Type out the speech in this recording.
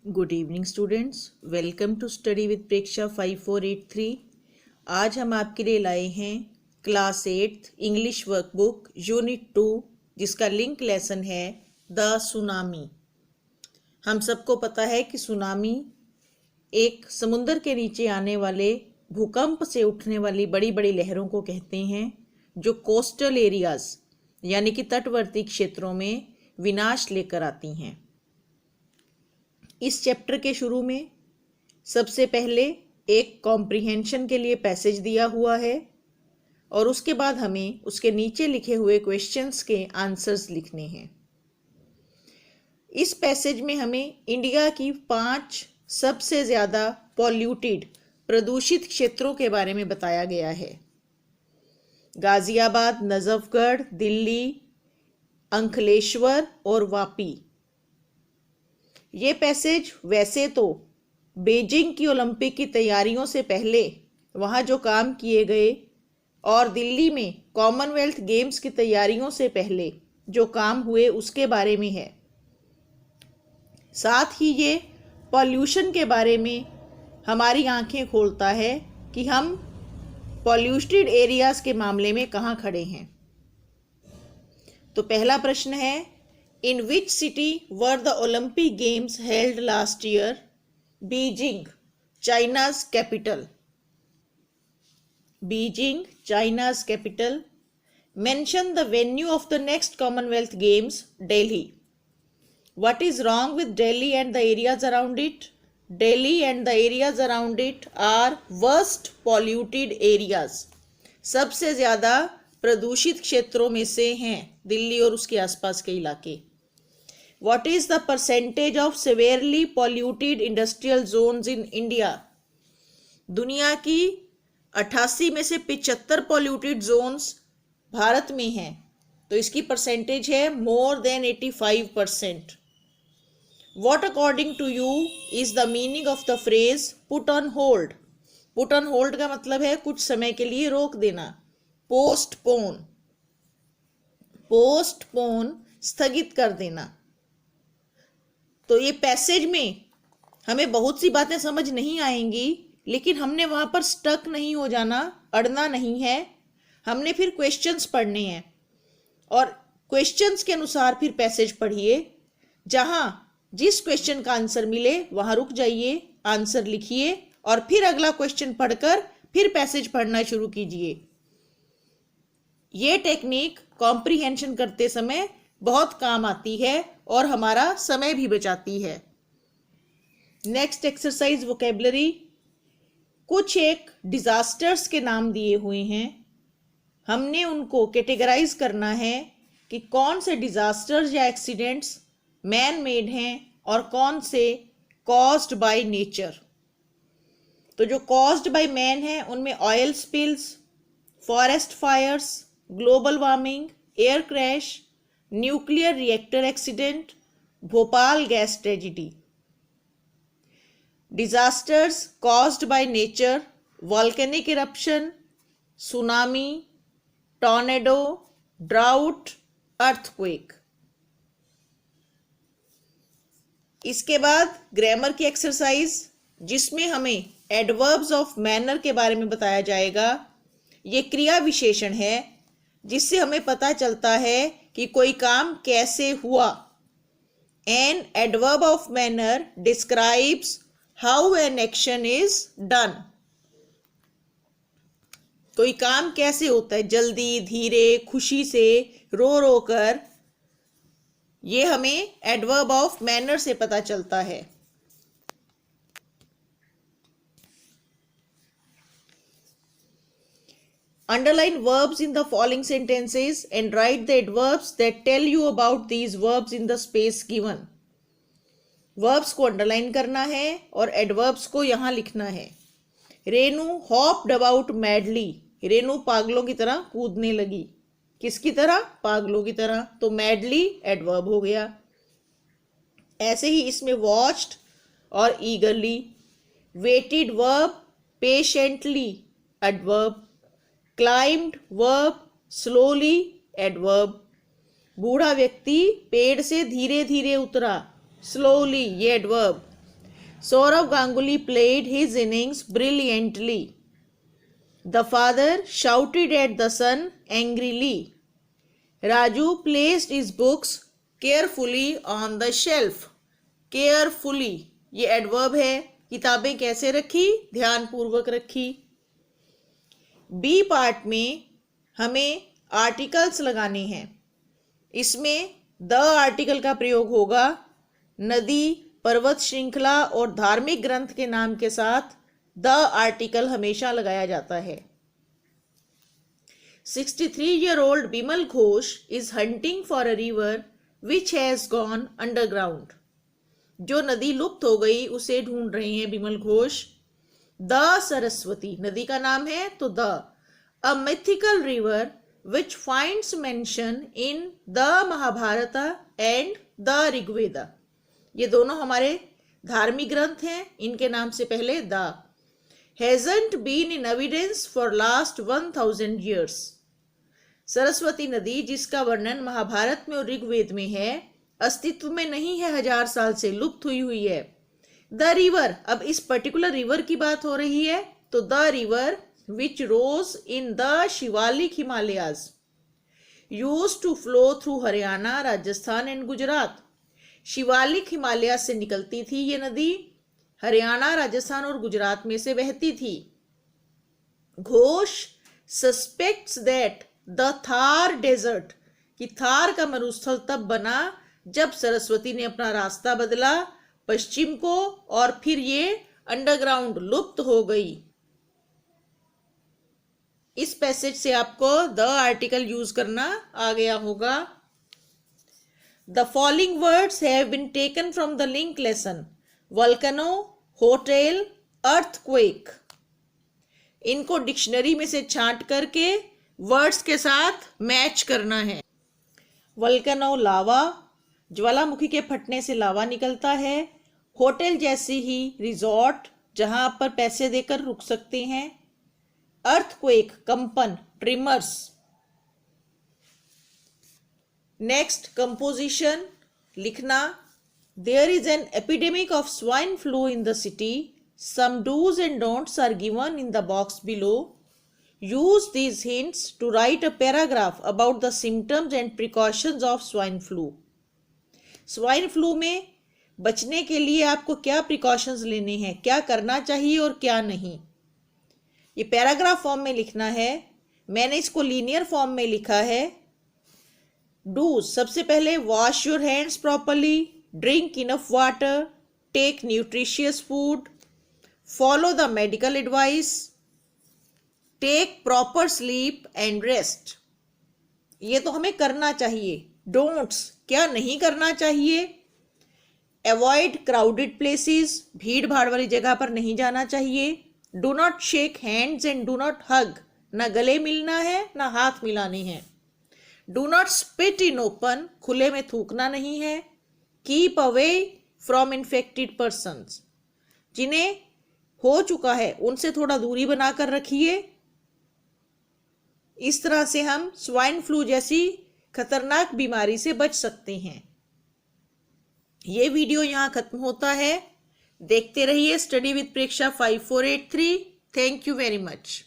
Good evening students, welcome to study with Preksha 5483। आज हम आपके लिए लाए हैं क्लास 8 इंग्लिश वर्कबुक यूनिट 2, जिसका लिंक लेसन है द सुनामी। हम सबको पता है कि सुनामी एक समुद्र के नीचे आने वाले भूकंप से उठने वाली बड़ी बड़ी लहरों को कहते हैं, जो कोस्टल एरियाज यानी कि तटवर्ती क्षेत्रों में विनाश लेकर आती हैं। इस चैप्टर के शुरू में सबसे पहले एक कॉम्प्रिहेंशन के लिए पैसेज दिया हुआ है और उसके बाद हमें उसके नीचे लिखे हुए क्वेश्चंस के आंसर्स लिखने हैं। इस पैसेज में हमें इंडिया की 5 सबसे ज़्यादा पॉल्यूटेड प्रदूषित क्षेत्रों के बारे में बताया गया है। गाजियाबाद, नजफगढ़, दिल्ली, अंकलेश्वर और वापी। ये पैसेज वैसे तो बीजिंग की ओलंपिक की तैयारियों से पहले वहाँ जो काम किए गए और दिल्ली में कॉमनवेल्थ गेम्स की तैयारियों से पहले जो काम हुए उसके बारे में है। साथ ही ये पॉल्यूशन के बारे में हमारी आंखें खोलता है कि हम पॉल्यूटेड एरियाज़ के मामले में कहाँ खड़े हैं। तो पहला प्रश्न है, In which city were the Olympic Games held last year? Beijing, China's capital. Beijing, China's capital. Mention the venue of the next Commonwealth Games, Delhi. What is wrong with Delhi and the areas around it? Delhi and the areas around it are worst polluted areas. सबसे ज़्यादा प्रदूषित क्षेत्रों में से हैं दिल्ली और उसके आसपास के इलाके। What is the percentage of severely polluted industrial zones in India? दुनिया की 88 में से 75 polluted zones भारत में हैं, तो इसकी परसेंटेज है more than 85%. What according to you is the meaning of the phrase put on hold? Put on hold का मतलब है कुछ समय के लिए रोक देना। Postpone, postpone स्थगित कर देना। तो ये पैसेज में हमें बहुत सी बातें समझ नहीं आएंगी, लेकिन हमने वहाँ पर स्टक नहीं हो जाना, अड़ना नहीं है। हमने फिर क्वेश्चंस पढ़ने हैं और क्वेश्चंस के अनुसार फिर पैसेज पढ़िए। जहाँ जिस क्वेश्चन का आंसर मिले वहाँ रुक जाइए, आंसर लिखिए और फिर अगला क्वेश्चन पढ़कर फिर पैसेज पढ़ना शुरू कीजिए। ये टेक्निक कॉम्प्रिहेंशन करते समय बहुत काम आती है और हमारा समय भी बचाती है। Next exercise vocabulary. कुछ एक डिजास्टर्स के नाम दिए हुए हैं, हमने उनको कैटेगराइज करना है कि कौन से डिजास्टर्स या एक्सीडेंट्स मैन मेड हैं और कौन से कॉज्ड बाय नेचर। तो जो कॉज्ड बाय मैन है उनमें oil spills, forest fires, global warming, air crash, nuclear reactor accident, Bhopal gas tragedy. Disasters caused by nature, volcanic eruption, tsunami, tornado, drought, earthquake. इसके बाद ग्रामर की एक्सरसाइज, जिसमें हमें adverbs of manner के बारे में बताया जाएगा। ये क्रिया विशेषण है जिससे हमें पता चलता है कि कोई काम कैसे हुआ। An adverb of manner describes how an action is done. कोई काम कैसे होता है, जल्दी, धीरे, खुशी से, रो रो कर, ये हमें एडवर्ब ऑफ मैनर से पता चलता है। Underline verbs in the following sentences and write the adverbs that tell you about these verbs in the space given. Verbs को अंडरलाइन करना है और adverbs को यहाँ लिखना है। Renu hopped about madly. Renu पागलों की तरह कूदने लगी। किसकी तरह? पागलों की तरह। तो madly adverb हो गया। ऐसे ही इसमें watched और eagerly, waited verb, patiently adverb, climbed verb, slowly adverb, बूढ़ा व्यक्ति पेड़ से धीरे धीरे उतरा, स्लोली ये adverb, Saurav Ganguly played his innings brilliantly. The father shouted at the son angrily. Raju placed his books carefully on the shelf. Carefully ये adverb है, किताबें कैसे रखी, ध्यानपूर्वक रखी। बी पार्ट में हमें आर्टिकल्स लगाने हैं। इसमें द आर्टिकल का प्रयोग होगा। नदी, पर्वत श्रृंखला और धार्मिक ग्रंथ के नाम के साथ द आर्टिकल हमेशा लगाया जाता है। 63-year-old Bimal Ghosh is hunting for a river which has gone underground. जो नदी लुप्त हो गई उसे ढूंढ रहे हैं बिमल घोष। द सरस्वती नदी का नाम है तो the, a mythical river which finds mention in the Mahabharata and the Rigveda. ये दोनों हमारे धार्मिक ग्रंथ हैं, इनके नाम से पहले the. hasn't been in evidence for last 1000 years। Saraswati नदी जिसका वर्णन महाभारत में और ऋग्वेद में है, अस्तित्व में नहीं है, 1000 साल से लुप्त हुई है। द रिवर, अब इस पर्टिकुलर रिवर की बात हो रही है तो the river which rose in the Shivalik Himalayas used to flow through Haryana, Rajasthan and Gujarat. Shivalik Himalaya से निकलती थी ये नदी, हरियाणा, राजस्थान और गुजरात में से बहती थी। Ghosh suspects that the Thar desert, कि थार का मरुस्थल तब बना जब सरस्वती ने अपना रास्ता बदला पश्चिम को और फिर ये अंडरग्राउंड लुप्त हो गई। इस पैसेज से आपको द आर्टिकल यूज करना आ गया होगा। The following words have been taken from the link lesson volcano, hotel, earthquake. इनको डिक्शनरी में से छांट करके वर्ड्स के साथ मैच करना है। वोल्केनो लावा, ज्वालामुखी के फटने से लावा निकलता है। होटल जैसी ही रिजॉर्ट, जहां पर पैसे देकर रुक सकते हैं। अर्थक्वेक कंपन, ट्रिमर्स। नेक्स्ट कंपोजिशन लिखना। There is an epidemic of swine flu in the city, some dos and don'ts are given in the box below. Use these hints to write a paragraph about the symptoms and precautions of swine flu. Swine flu में बचने के लिए आपको क्या precautions लेने हैं, क्या करना चाहिए और क्या नहीं, ये पैराग्राफ फॉर्म में लिखना है। मैंने इसको लीनियर फॉर्म में लिखा है। डूज, सबसे पहले wash your hands properly, drink enough water, take nutritious food, follow the medical advice, take proper sleep and rest. ये तो हमें करना चाहिए। डोंट्स, क्या नहीं करना चाहिए। अवॉइड क्राउडेड प्लेसेस, भीड़ भाड़ वाली जगह पर नहीं जाना चाहिए। Do not shake hands and do not hug, ना गले मिलना है ना हाथ मिलाने हैं। Do not spit in open, खुले में थूकना नहीं है। Keep away from infected persons, जिन्हें हो चुका है उनसे थोड़ा दूरी बनाकर रखिए। इस तरह से हम स्वाइन फ्लू जैसी खतरनाक बीमारी से बच सकते हैं। ये वीडियो यहाँ खत्म होता है। देखते रहिए study with Preksha 5483। Thank you very much.